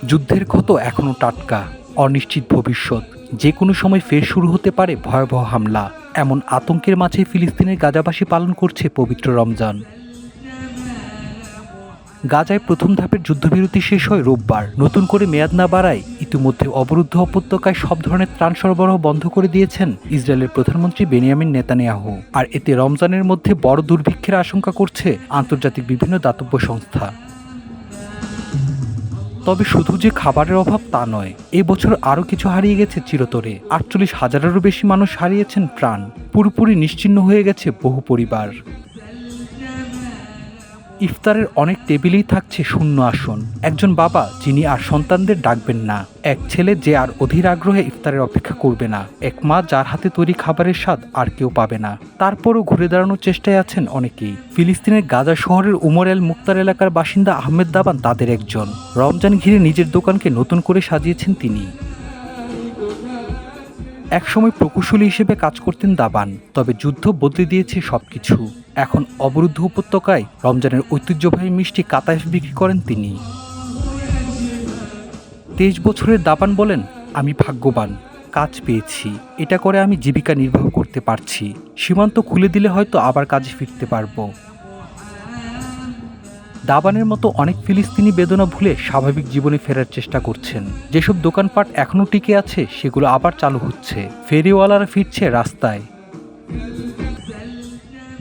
যুদ্ধের ক্ষত এখনও টাটকা, অনিশ্চিত ভবিষ্যৎ, যে কোনো সময় ফের শুরু হতে পারে ভয়াবহ হামলা। এমন আতঙ্কের মাঝে ফিলিস্তিনের গাজাবাসী পালন করছে পবিত্র রমজান। গাজায় প্রথম ধাপের যুদ্ধবিরতি শেষ হয় রোববার। নতুন করে মেয়াদ না বাড়ায় ইতিমধ্যে অবরুদ্ধ উপত্যকায় সব ধরনের ত্রাণ সরবরাহ বন্ধ করে দিয়েছেন ইসরায়েলের প্রধানমন্ত্রী বেনিয়ামিন নেতানিয়াহু। আর এতে রমজানের মধ্যে বড় দুর্ভিক্ষের আশঙ্কা করছে আন্তর্জাতিক বিভিন্ন দাতব্য সংস্থা। তবে শুধু যে খাবারের অভাব তা নয়, এবছর আরও কিছু হারিয়ে গেছে চিরতরে। 48,000-এরও বেশি মানুষ হারিয়েছেন প্রাণ। পুরোপুরি নিশ্চিহ্ন হয়ে গেছে বহু পরিবার। ইফতারের অনেক টেবিলেই থাকছে শূন্য আসন। একজন বাবা যিনি আর সন্তানদের ডাকবেন না, এক ছেলে যে আর অধীর আগ্রহে ইফতারের অপেক্ষা করবে না, এক মা যার হাতে তৈরি খাবারের স্বাদ আর কেউ পাবে না। তারপরও ঘুরে দাঁড়ানোর চেষ্টায় আছেন অনেকেই। ফিলিস্তিনের গাজা শহরের উমর এল মুক্তার এলাকার বাসিন্দা আহমেদ দাবান তাদের একজন। রমজান ঘিরে নিজের দোকানকে নতুন করে সাজিয়েছেন তিনি। একসময় প্রকৌশলী হিসেবে কাজ করতেন দাবান, তবে যুদ্ধ বদলে দিয়েছে সবকিছু। এখন অবরুদ্ধ উপত্যকায় রমজানের ঐতিহ্যবাহী মিষ্টি কাতাইফ বিক্রি করেন তিনি। 23 বছরের দাবান বলেন, আমি ভাগ্যবান, কাজ পেয়েছি, এটা করে আমি জীবিকা নির্বাহ করতে পারছি। সীমান্ত খুলে দিলে হয়তো আবার কাজে ফিরতে পারবো। দাবানের মতো অনেক ফিলিস্তিনি বেদনা ভুলে স্বাভাবিক জীবনে ফেরার চেষ্টা করছেন। যেসব দোকানপাট এখনও টিকে আছে সেগুলো আবার চালু হচ্ছে। ফেরিওয়ালারা ফিরছে রাস্তায়।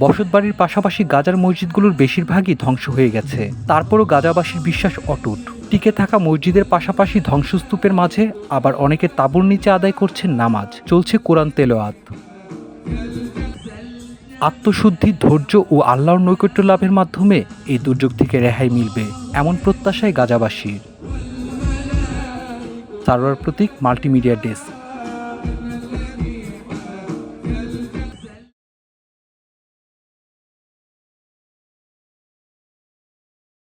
বসতবাড়ির পাশাপাশি গাজার মসজিদগুলোর বেশিরভাগই ধ্বংস হয়ে গেছে। তারপরও গাজাবাসীর বিশ্বাস অটুট। টিকে থাকা মসজিদের পাশাপাশি ধ্বংসস্তূপের মাঝে আবার অনেকে তাঁবুর নিচে আদায় করছেন নামাজ। চলছে কোরআন তেলাওয়াত। আত্মশুদ্ধি, ধৈর্য ও আল্লাহর নৈকট্য লাভের মাধ্যমে এই দুর্যোগ থেকে রেহাই মিলবে, এমন প্রত্যাশায় গাজাবাসীর। সারোয়ার প্রতীক, মাল্টিমিডিয়া ডেস্ক।